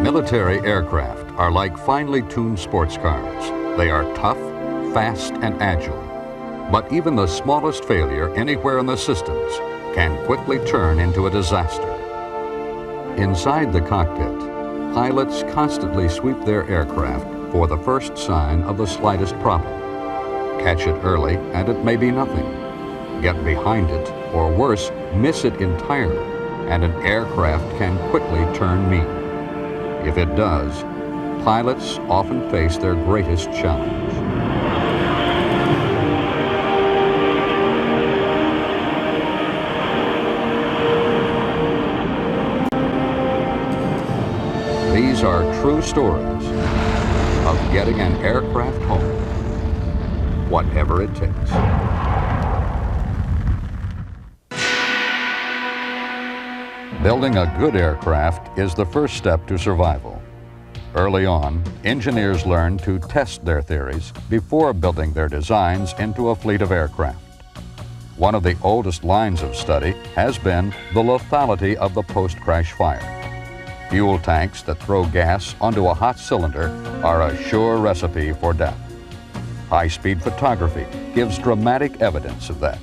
Military aircraft are like finely tuned sports cars. They are tough, fast, and agile. But even the smallest failure anywhere in the systems can quickly turn into a disaster. Inside the cockpit, pilots constantly sweep their aircraft for the first sign of the slightest problem. Catch it early and it may be nothing. Get behind it, or worse, miss it entirely, and an aircraft can quickly turn mean. If it does, pilots often face their greatest challenge. These are true stories of getting an aircraft home, whatever it takes. Building a good aircraft is the first step to survival. Early on, engineers learn to test their theories before building their designs into a fleet of aircraft. One of the oldest lines of study has been the lethality of the post-crash fire. Fuel tanks that throw gas onto a hot cylinder are a sure recipe for death. High-speed photography gives dramatic evidence of that,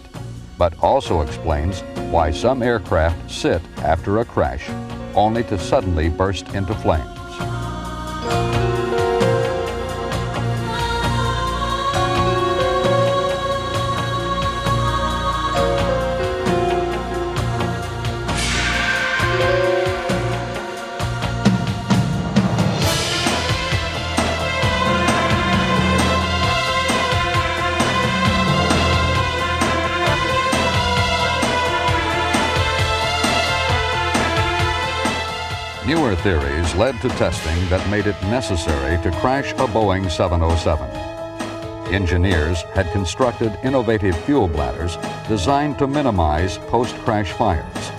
but also explains why some aircraft sit after a crash only to suddenly burst into flames. Newer theories led to testing that made it necessary to crash a Boeing 707. Engineers had constructed innovative fuel bladders designed to minimize post-crash fires,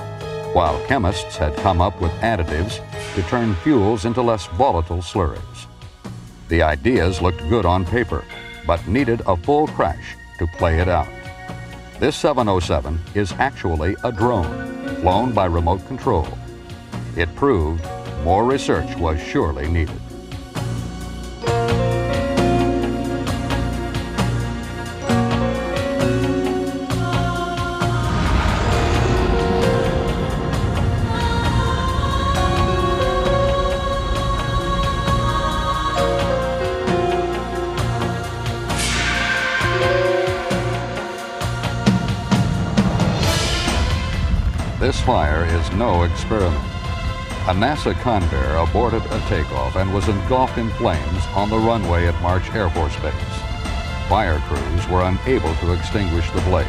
while chemists had come up with additives to turn fuels into less volatile slurries. The ideas looked good on paper, but needed a full crash to play it out. This 707 is actually a drone, flown by remote control. It proved more research was surely needed. This fire is no experiment. A NASA Convair aborted a takeoff and was engulfed in flames on the runway at March Air Force Base. Fire crews were unable to extinguish the blaze.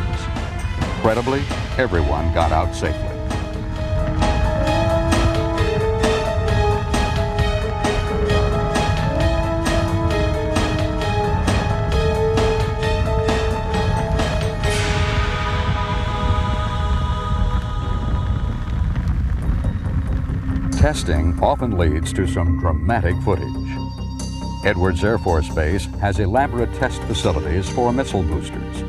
Incredibly, everyone got out safely. Testing often leads to some dramatic footage. Edwards Air Force Base has elaborate test facilities for missile boosters.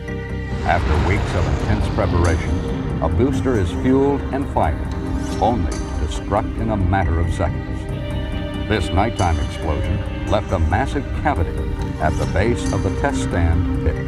After weeks of intense preparation, a booster is fueled and fired, only to destruct in a matter of seconds. This nighttime explosion left a massive cavity at the base of the test stand pit.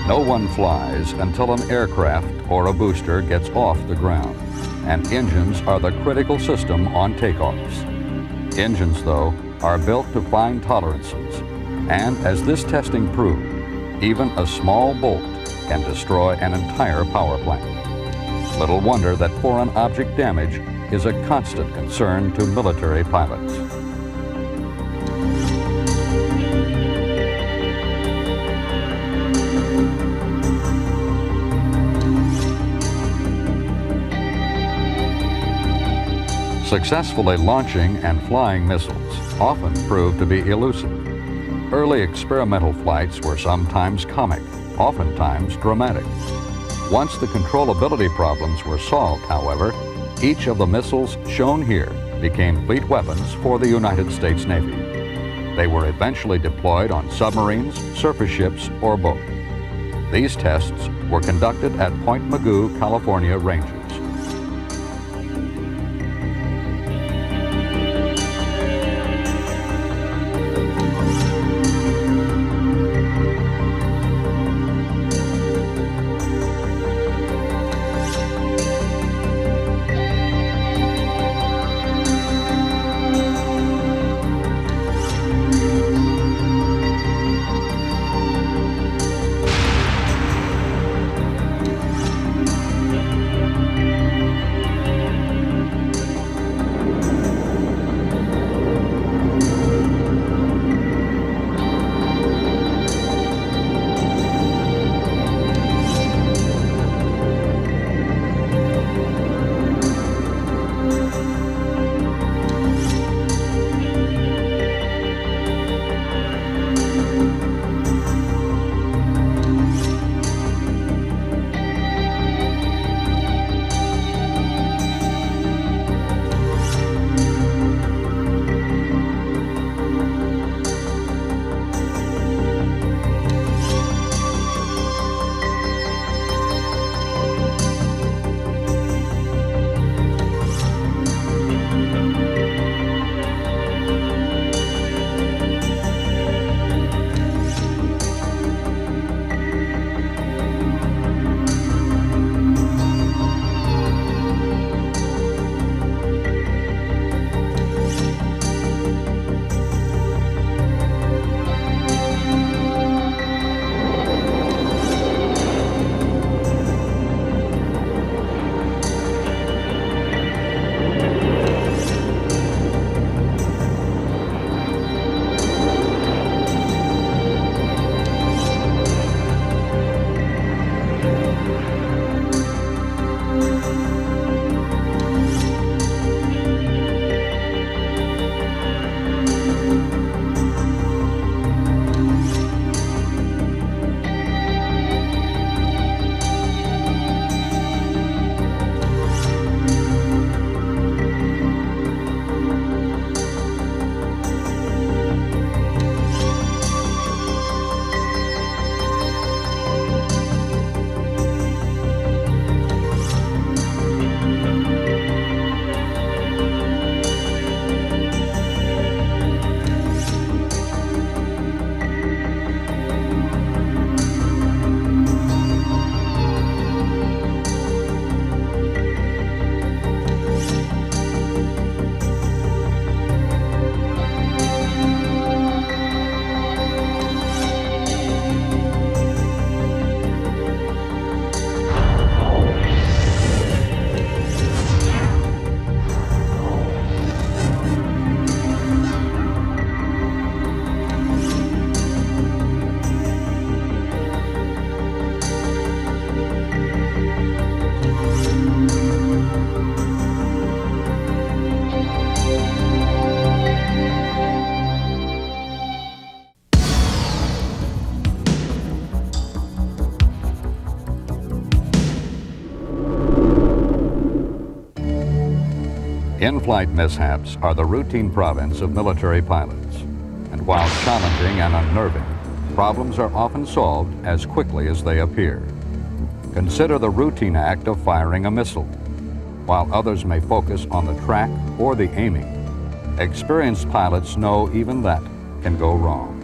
No one flies until an aircraft or a booster gets off the ground, and engines are the critical system on takeoffs. Engines, though, are built to fine tolerances, and as this testing proved, even a small bolt can destroy an entire power plant. Little wonder that foreign object damage is a constant concern to military pilots. Successfully launching and flying missiles often prove to be elusive. Early experimental flights were sometimes comic, oftentimes dramatic. Once the controllability problems were solved, however, each of the missiles shown here became fleet weapons for the United States Navy. They were eventually deployed on submarines, surface ships, or both. These tests were conducted at Point Mugu, California ranges. In-flight mishaps are the routine province of military pilots, and while challenging and unnerving, problems are often solved as quickly as they appear. Consider the routine act of firing a missile. While others may focus on the track or the aiming, experienced pilots know even that can go wrong.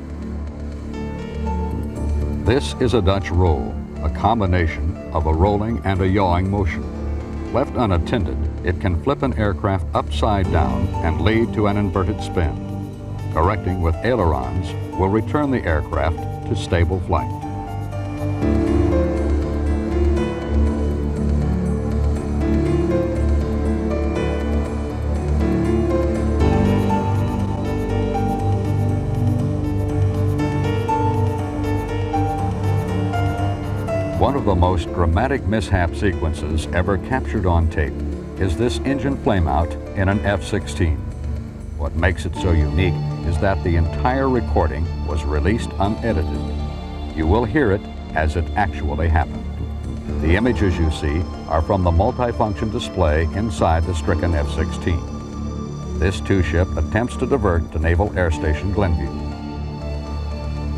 This is a Dutch roll, a combination of a rolling and a yawing motion. Left unattended, it can flip an aircraft upside down and lead to an inverted spin. Correcting with ailerons will return the aircraft to stable flight. One of the most dramatic mishap sequences ever captured on tape is this engine flameout in an F-16. What makes it so unique is that the entire recording was released unedited. You will hear it as it actually happened. The images you see are from the multifunction display inside the stricken F-16. this two-ship attempts to divert to Naval Air Station Glenview.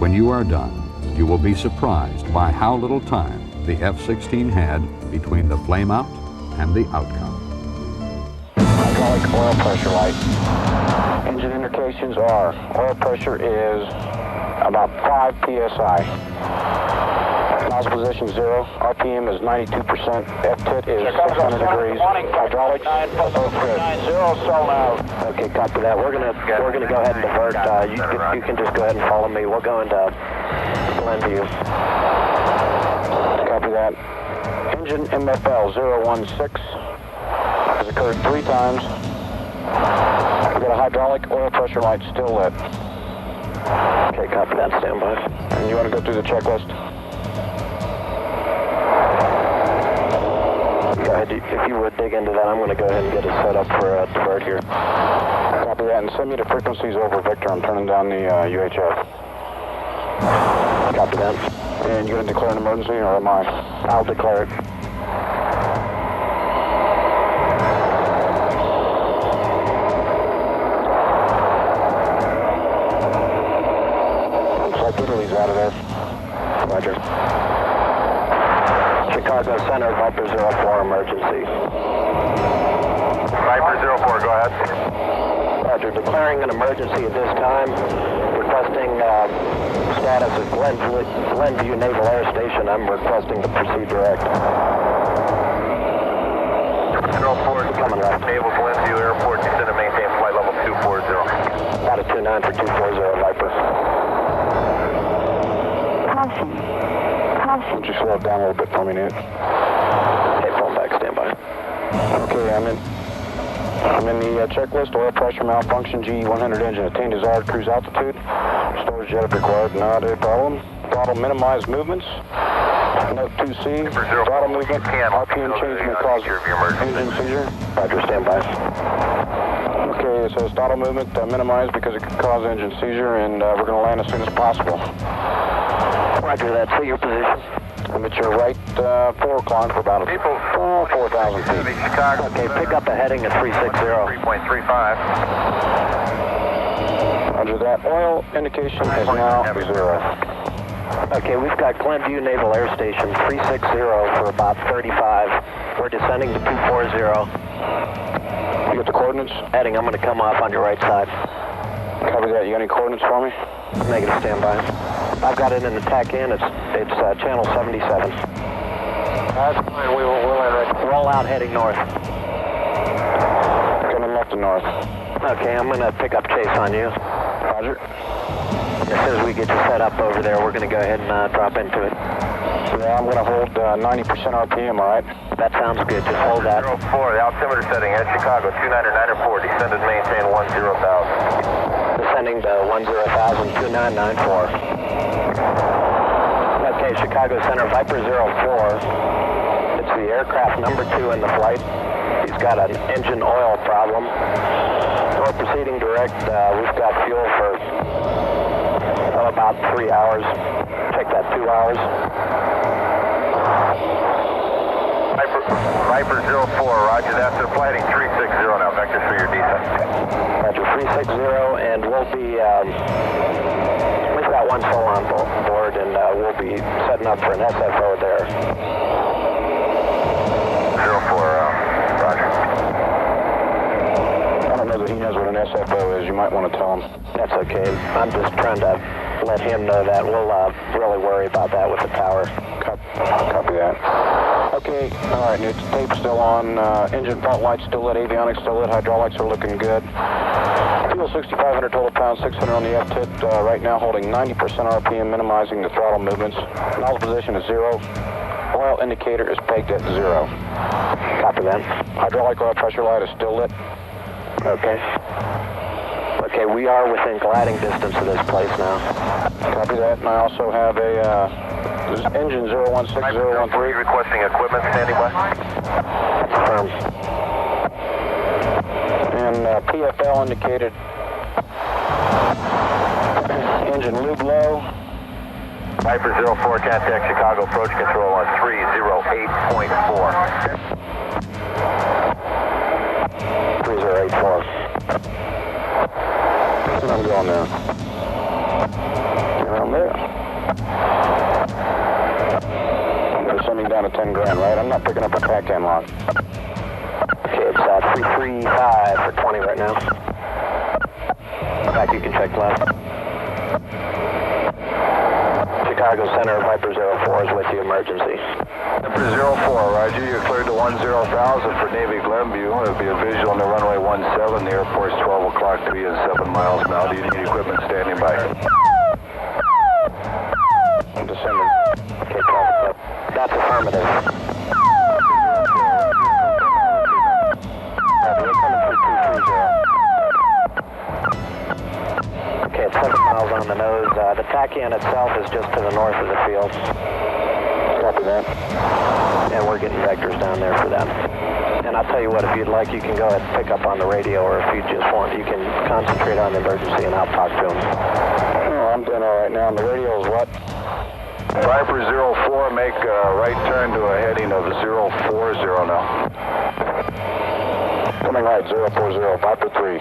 When you are done, you will be surprised by how little time the F-16 had between the flameout and the outcome. Hydraulic oil pressure light. Engine indications are oil pressure is about 5 psi. Nozzle position 0. RPM is 92%. F-tit is 600 degrees. Hydraulics. Zero sol now. Okay, copy that. We're gonna go ahead and divert. You can just go ahead and follow me. We'll go into Glenview. Copy that. Engine MFL 016 has occurred 3 times. We've got a hydraulic oil pressure light still lit. Okay, copy that. Stand by. And you want to go through the checklist? Go ahead. If you would dig into that, I'm going to go ahead and get it set up for a divert here. Copy that. And send me the frequencies over Victor. I'm turning down the UHF. Copy that. And you going to declare an emergency, or am I? I'll declare it. Italy's out of there. Roger. Chicago Center, Viper 04, emergency. Viper 04, go ahead. Roger, declaring an emergency at this time. Requesting status at Glenview Naval Air Station. I'm requesting to proceed direct. 04, coming right. Naval Glenview Airport, descend and maintain flight level 240. About a 29 for 240, Viper. Would you slow it down a little bit for me, Nate? Okay, phone back, stand by. Okay, I'm in the checklist. Oil pressure malfunction, GE100 engine. Attain desired cruise altitude. Storage jet if required, not a problem. Throttle minimize movements. Note 2C. Throttle movement. RPM change may cause engine seizure. Roger, stand by. Okay, it says throttle movement minimized because it could cause engine seizure, and we're going to land as soon as possible. Roger that. See your position. Limit your right 4 o'clock for about 4,000 feet. Chicago. Okay, pick up a heading at 360. 3.35. Roger that. Oil indication is now 0. Okay, we've got Glenview Naval Air Station 360 for about 35. We're descending to 240. You got the coordinates? Heading, I'm going to come off on your right side. Copy that. You got any coordinates for me? Negative, standby. I've got it in the tack in. It's channel 77. That's fine. We'll roll out heading north. Coming left and north. Okay, I'm going to pick up chase on you. Roger. As soon as we get you set up over there, we're going to go ahead and drop into it. Yeah, I'm going to hold 90% RPM, all right? That sounds good. Just hold that. 04, the altimeter setting at Chicago, 299.4, descend and maintain 10,000. Descending to 10,000, 2994. Okay, Chicago Center, Viper 04. It's the aircraft number 2 in the flight. He's got an engine oil problem. We're proceeding direct. We've got fuel for about 3 hours. Check that, 2 hours. Viper 04, roger that. They're flighting 360 now. Vector for your descent. Roger, 360, and we'll be, we've got one full on board, and we'll be setting up for an SFO there. 04, roger. I don't know that he knows what an SFO is. You might want to tell him. That's okay. I'm just trying to let him know that. We'll really worry about that with the tower. Copy that. Okay, all right, Newt, tape's still on, engine front lights still lit, avionics still lit, hydraulics are looking good. Fuel 6,500 total pounds, 600 on the F-tit, right now holding 90% RPM, minimizing the throttle movements. Nozzle position is 0. Oil indicator is pegged at 0. Copy that. Hydraulic oil pressure light is still lit. Okay. Okay, we are within gliding distance of this place now. Copy that, and I also have a engine 016013. Requesting equipment standing by. Confirmed. And PFL indicated engine lube low. Viper 04, contact Chicago approach control on 308.4. 308.4. where I'm going now. Around there. They're sending down to 10 grand, right? I'm not picking up a track can log. Okay, it's 335 for 20 right now. In fact, you can check left. Chicago Center, Viper 04 is with you, emergency. Viper 04, roger. You're cleared to 10,000 for Navy Glenview. There'll be a visual on the runway 17. The airport's 12 o'clock, 3 and 7 miles now. Do you need equipment standing by? I'm descending. Okay, copy. That's affirmative. We're coming through 230. Okay, it's 7 miles on the nose. The tachyon itself is just to the north of the field. Copy that. And we're getting vectors down there for them. And I'll tell you what, if you'd like, you can go ahead and pick up on the radio, or if you just want, you can concentrate on the emergency and I'll talk to them. Oh, I'm doing all right now. And the radio is what? Viper 04, make a right turn to a heading of 040 now. Coming right, 040, Viper 3.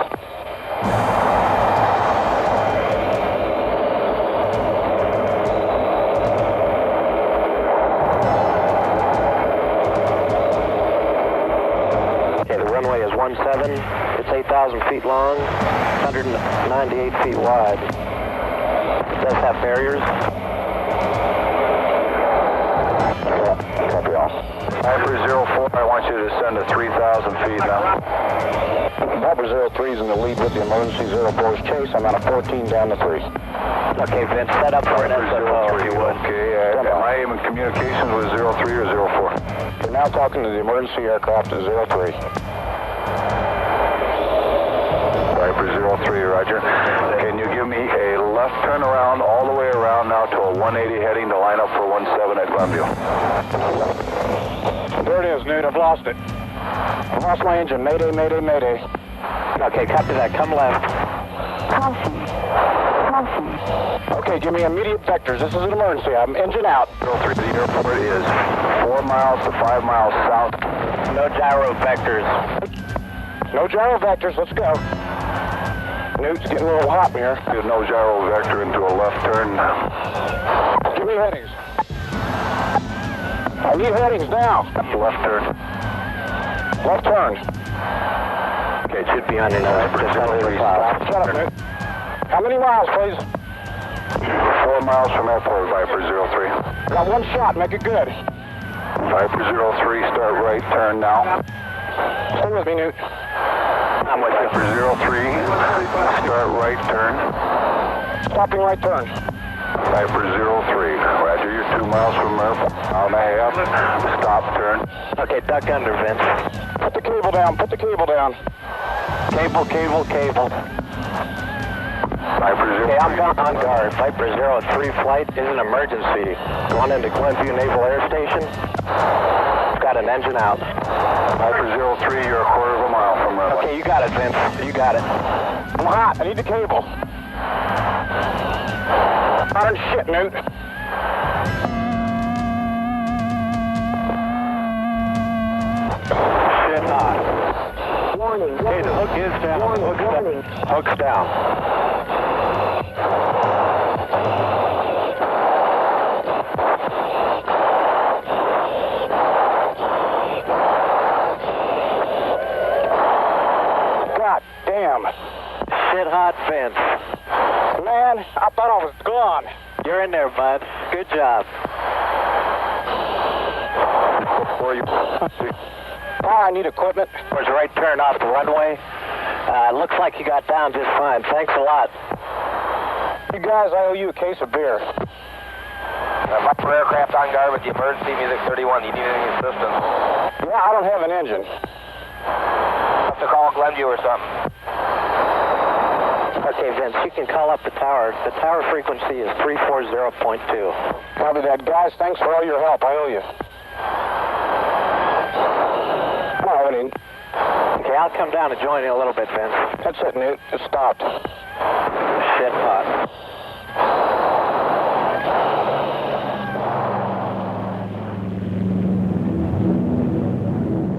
Runway is 17. It's 8,000 feet long, 198 feet wide. It does have barriers. Copy all. Viper 04, I want you to descend to 3,000 feet now. Viper 03 is in the lead with the emergency 04's chase. I'm out of 14 down to 3. Okay, Vince, set up for an SFO if you would. Okay, am I in communications with 03 or 04? You're now talking to the emergency aircraft at 03. Viper 03, roger. Can you give me a left turnaround all the way around now to a 180 heading to line up for 17 at Glenview? There it is, Newt. I've lost it. I've lost my engine. Mayday, mayday, mayday. Okay, copy that. Come left. Caution. Caution. Okay, give me immediate vectors. This is an emergency. I'm engine out. 03 to the airport is 4 miles to 5 miles south. No gyro vectors. No gyro vectors. Let's go. Newt's getting a little hot here. There's no gyro vector into a left turn. Give me headings. I need headings now. Left turn. Left turn. Okay, it should be on your nose. Shut up, Newt. How many miles, please? 4 miles from airport, Viper 03. Got one shot. Make it good. Viper 03, start right turn now. Stay with me, Newt. I'm with Viper 03, start right turn. Stopping right turn. Viper 03, roger, you're 2 miles from airport. Mile and a half, stop turn. Okay, duck under, Vince. Put the cable down. Put the cable down. Cable, cable, cable. Viper 03. Okay, I'm on guard. Viper 03 flight is an emergency. Going into Glenview Naval Air Station. It's got an engine out. Viper 03, you're a quarter of a mile from airport. Okay, you got it, Vince. You got it. I'm hot. I need the cable. Hot as shit, Newt. Shit hot. Warning. Okay, the hook is down. Warning. Warning. Hook's down. God damn. Shit hot, Vince. Man, I thought I was gone. You're in there, bud. Good job. Before you... I need equipment. There's a right turn off the runway. Looks like you got down just fine. Thanks a lot. You guys, I owe you a case of beer. Viper aircraft on guard with the emergency music 31. Do you need any assistance? Yeah, I don't have an engine. Have to call Glenview or something. Okay, Vince, you can call up the tower. The tower frequency is 340.2. Copy that. Guys, thanks for all your help. I owe you. Okay, I'll come down and join you a little bit, Vince. That's it, Newt. It stopped. Shit hot.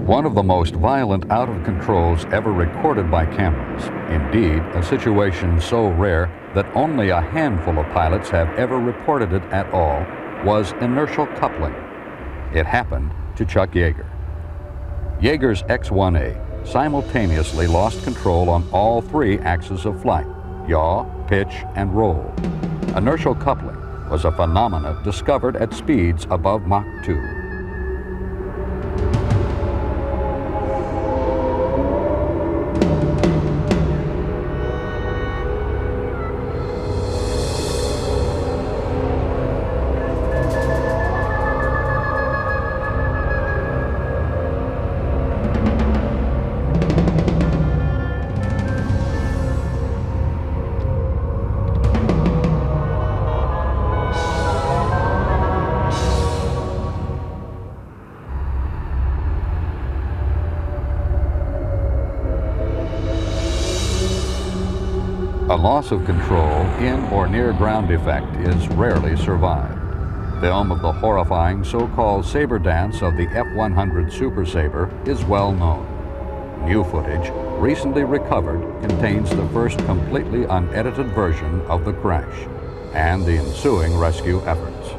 One of the most violent out-of-controls ever recorded by cameras Indeed, a situation so rare that only a handful of pilots have ever reported it at all was inertial coupling. It happened to Chuck Yeager. Yeager's X-1A simultaneously lost control on all three axes of flight: yaw, pitch, and roll. Inertial coupling was a phenomena discovered at speeds above Mach 2. A loss of control in or near ground effect is rarely survived. Film of the horrifying so-called saber dance of the F-100 Super Sabre is well known. New footage, recently recovered, contains the first completely unedited version of the crash and the ensuing rescue efforts.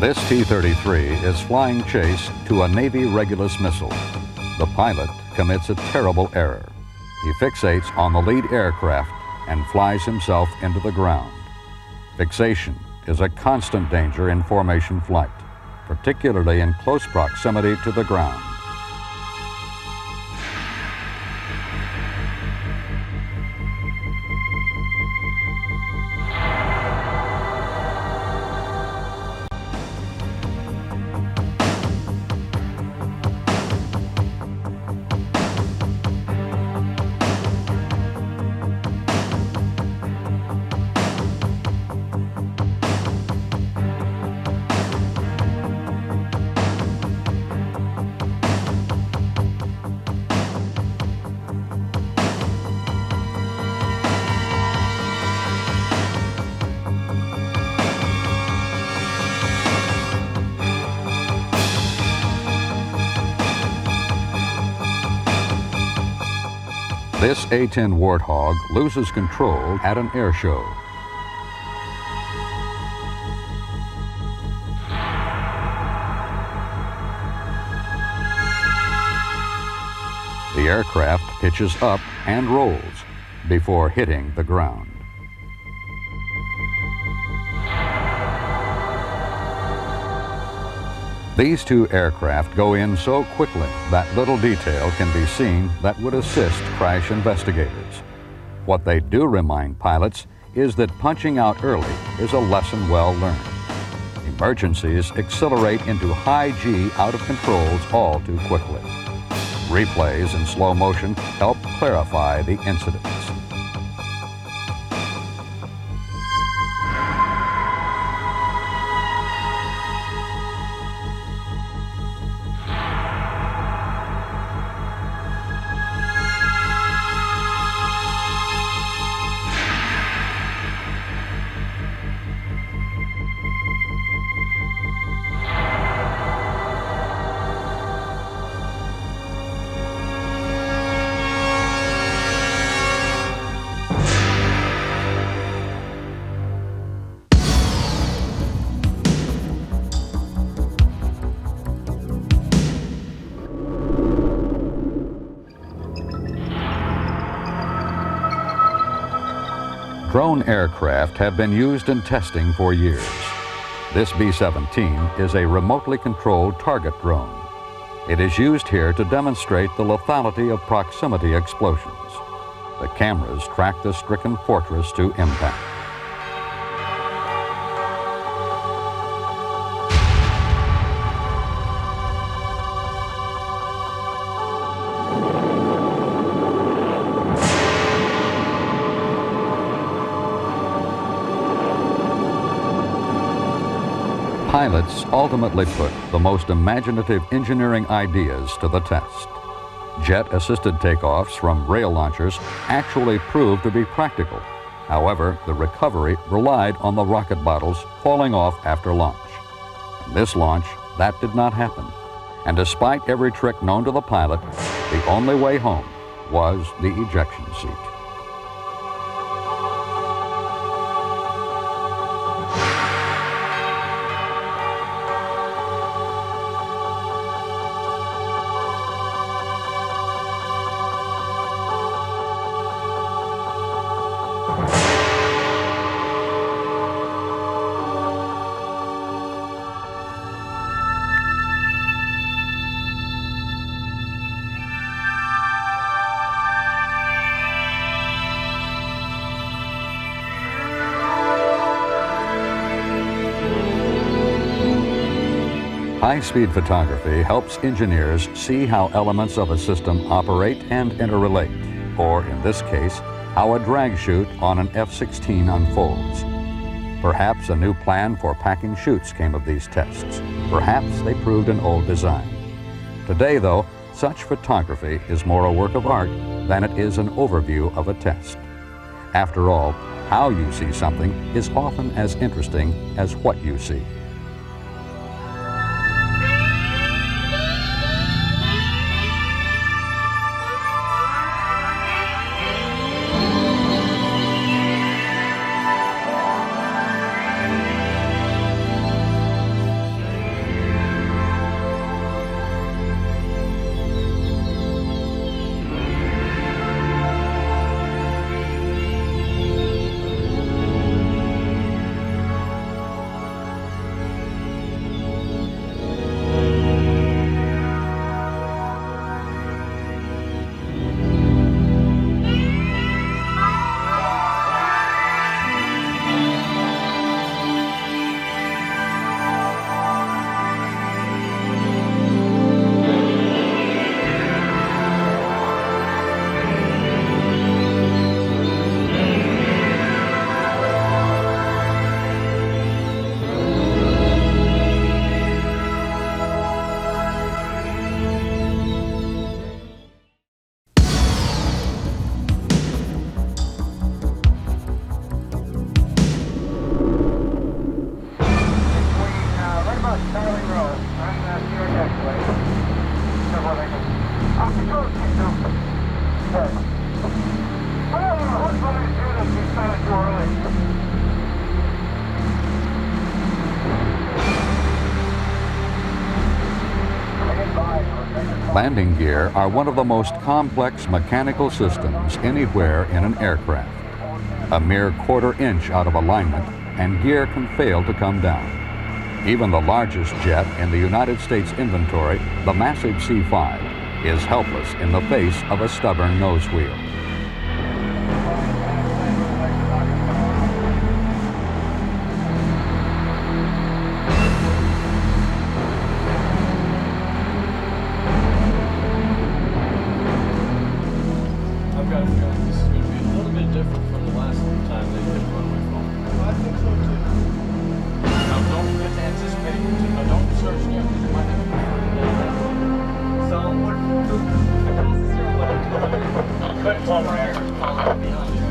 This T-33 is flying chase to a Navy Regulus missile. The pilot commits a terrible error. He fixates on the lead aircraft and flies himself into the ground. Fixation is a constant danger in formation flight, particularly in close proximity to the ground. This A-10 Warthog loses control at an air show. The aircraft pitches up and rolls before hitting the ground. These two aircraft go in so quickly that little detail can be seen that would assist crash investigators. What they do remind pilots is that punching out early is a lesson well learned. Emergencies accelerate into high G out of controls all too quickly. Replays in slow motion help clarify the incidents. Drone aircraft have been used in testing for years. This B-17 is a remotely controlled target drone. It is used here to demonstrate the lethality of proximity explosions. The cameras track the stricken fortress to impact. Pilots ultimately put the most imaginative engineering ideas to the test. Jet-assisted takeoffs from rail launchers actually proved to be practical. However, the recovery relied on the rocket bottles falling off after launch. In this launch, that did not happen. And despite every trick known to the pilot, the only way home was the ejection seat. High-speed photography helps engineers see how elements of a system operate and interrelate, or in this case, how a drag chute on an F-16 unfolds. Perhaps a new plan for packing chutes came of these tests. Perhaps they proved an old design. Today, though, such photography is more a work of art than it is an overview of a test. After all, how you see something is often as interesting as what you see. Landing gear are one of the most complex mechanical systems anywhere in an aircraft. A mere quarter-inch out of alignment, and gear can fail to come down. Even the largest jet in the United States inventory, the massive C-5, is helpless in the face of a stubborn nose wheel. I've got a feeling this is going to be a little bit different from the last time they did runway film. I think so too. Now don't forget to anticipate. Now don't search near because you might have to so what? Good fall right here. Behind you.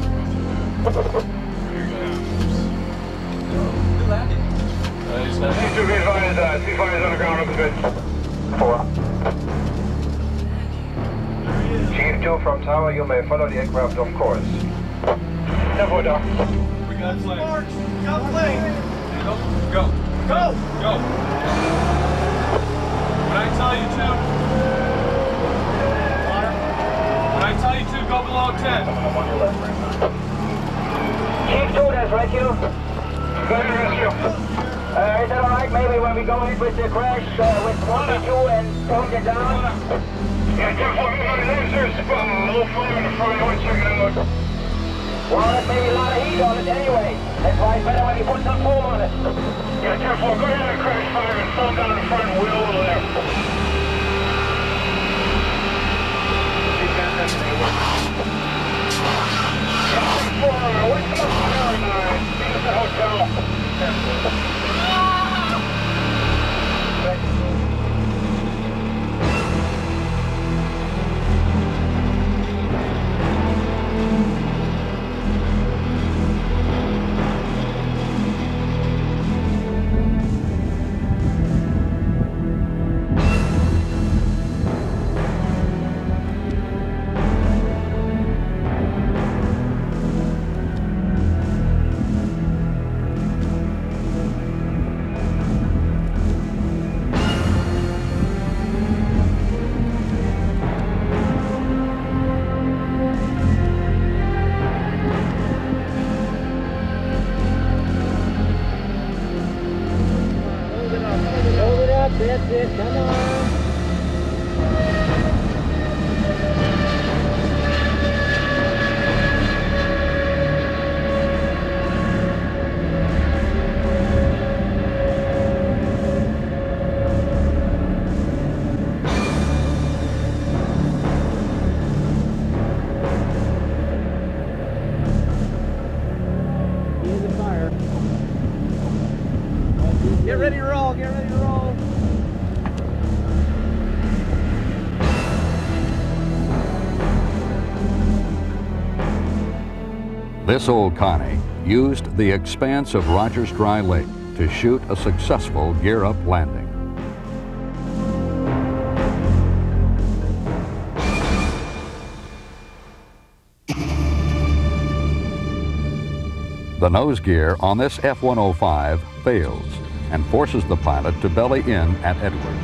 Here you go. Good landing. He's landing. C2 be advised, C5 is on the ground up a bit. 4. Chief 2 from tower, you may follow the aircraft off course. Never down. We got plane. Mark, we got plane. Go. Go. Go. When I tell you to. When I tell you to, go below 10. Chief 2, that's right, you. Go ahead and rescue. Is it alright maybe when we go in with the crash with 1 2 and tone it down? Yeah, 10-4, there's a little fire in the front, I want to check it out. Well, there's maybe a lot of heat on it anyway. That's why it's better when you put some foam on it. Yeah, 10-4, go ahead and crash fire and fall down the front wheel over there. Yeah, 10-4, what's the fire line? Meet us at hotel. 10-4. That's it, come on. Here's the fire. Get ready to roll, get ready to roll. This old Connie used the expanse of Rogers Dry Lake to shoot a successful gear-up landing. The nose gear on this F-105 fails and forces the pilot to belly in at Edwards.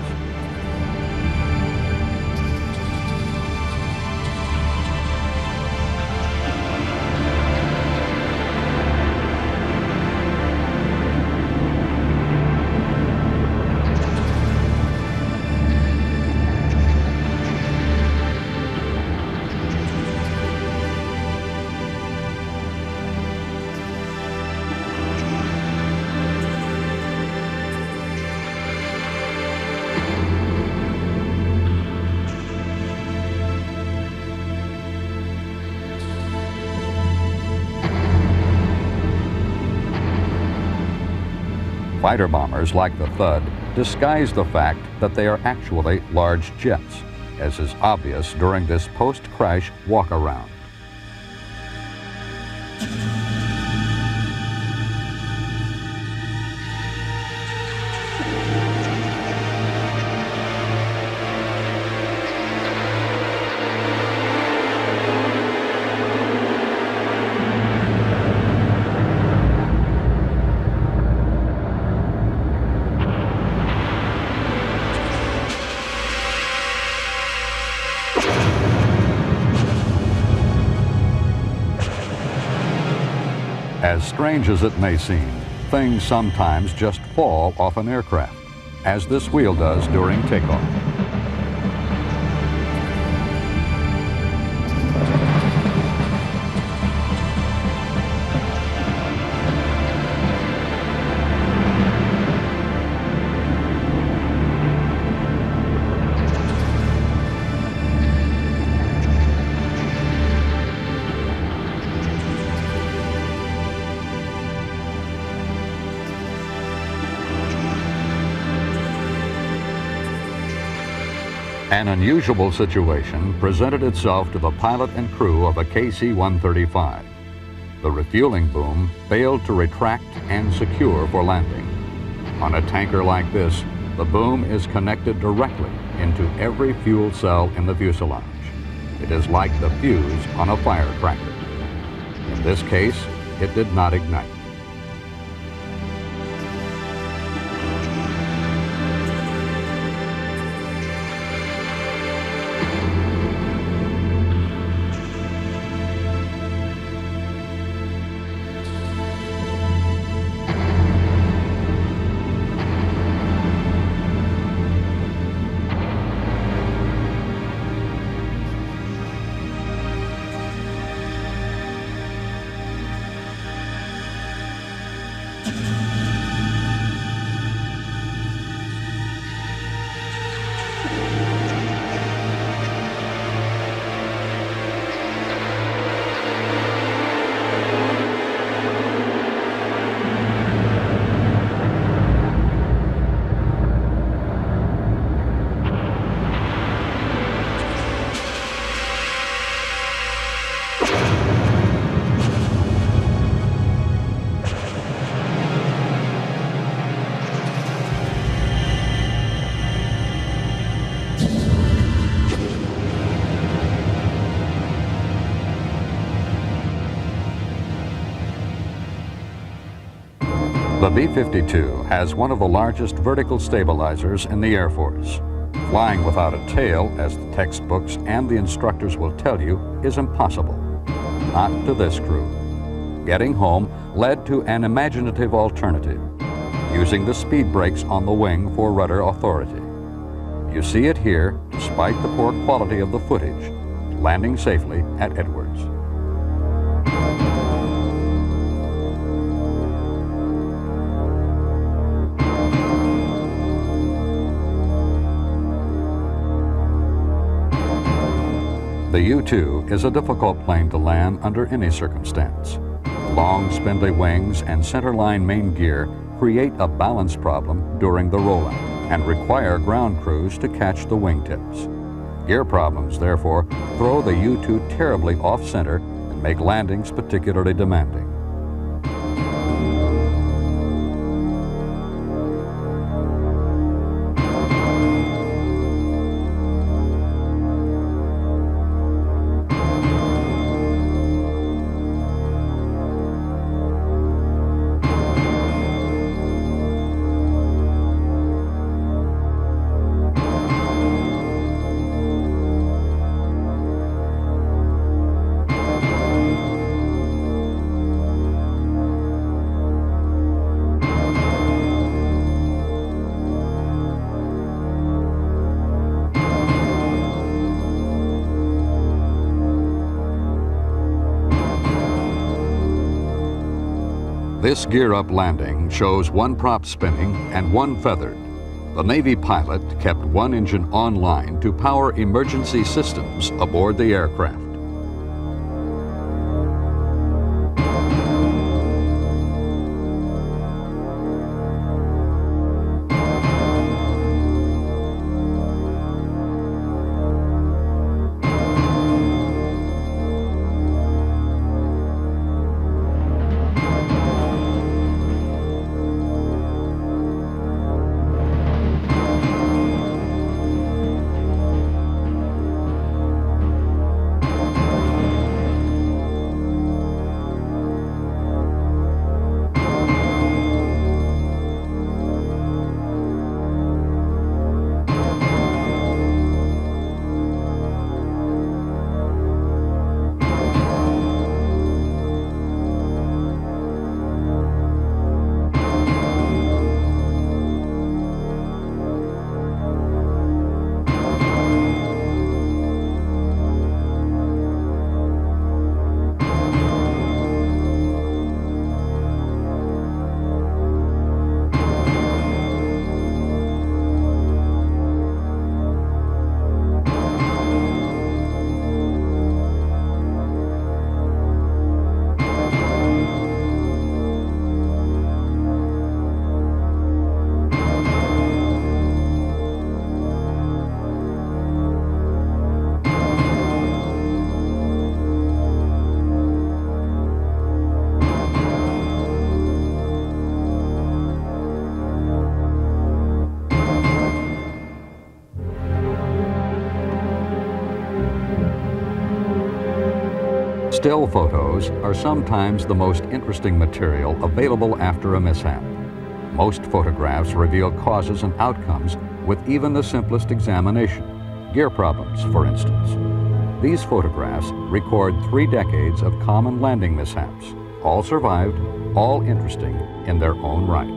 Fighter bombers like the Thud disguise the fact that they are actually large jets, as is obvious during this post-crash walk-around. As strange as it may seem, things sometimes just fall off an aircraft, as this wheel does during takeoff. An unusual situation presented itself to the pilot and crew of a KC-135. The refueling boom failed to retract and secure for landing. On a tanker like this, the boom is connected directly into every fuel cell in the fuselage. It is like the fuse on a firecracker. In this case, it did not ignite. The B-52 has one of the largest vertical stabilizers in the Air Force. Flying without a tail, as the textbooks and the instructors will tell you, is impossible. Not to this crew. Getting home led to an imaginative alternative, using the speed brakes on the wing for rudder authority. You see it here, despite the poor quality of the footage, landing safely at Edwards. The U-2 is a difficult plane to land under any circumstance. Long, spindly wings and centerline main gear create a balance problem during the rollout and require ground crews to catch the wingtips. Gear problems, therefore, throw the U-2 terribly off-center and make landings particularly demanding. This gear-up landing shows one prop spinning and one feathered. The Navy pilot kept one engine online to power emergency systems aboard the aircraft. Still photos are sometimes the most interesting material available after a mishap. Most photographs reveal causes and outcomes with even the simplest examination. Gear problems, for instance. These photographs record 3 decades of common landing mishaps, all survived, all interesting in their own right.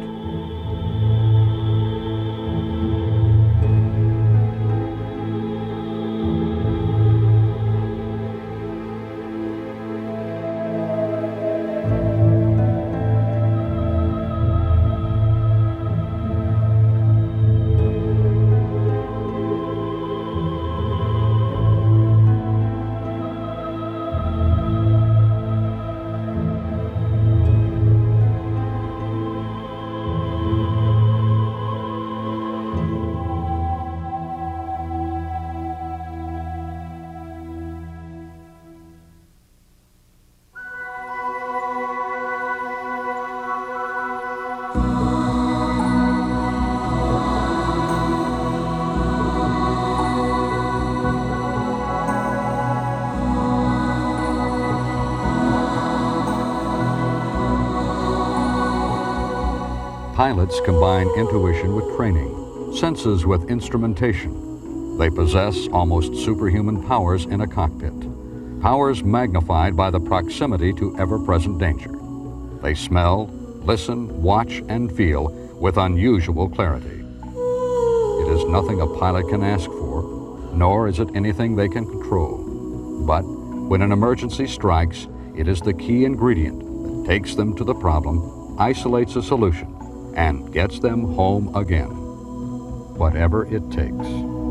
Pilots combine intuition with training, senses with instrumentation. They possess almost superhuman powers in a cockpit, powers magnified by the proximity to ever-present danger. They smell, listen, watch, and feel with unusual clarity. It is nothing a pilot can ask for, nor is it anything they can control. But when an emergency strikes, it is the key ingredient that takes them to the problem, isolates a solution, and gets them home again, whatever it takes.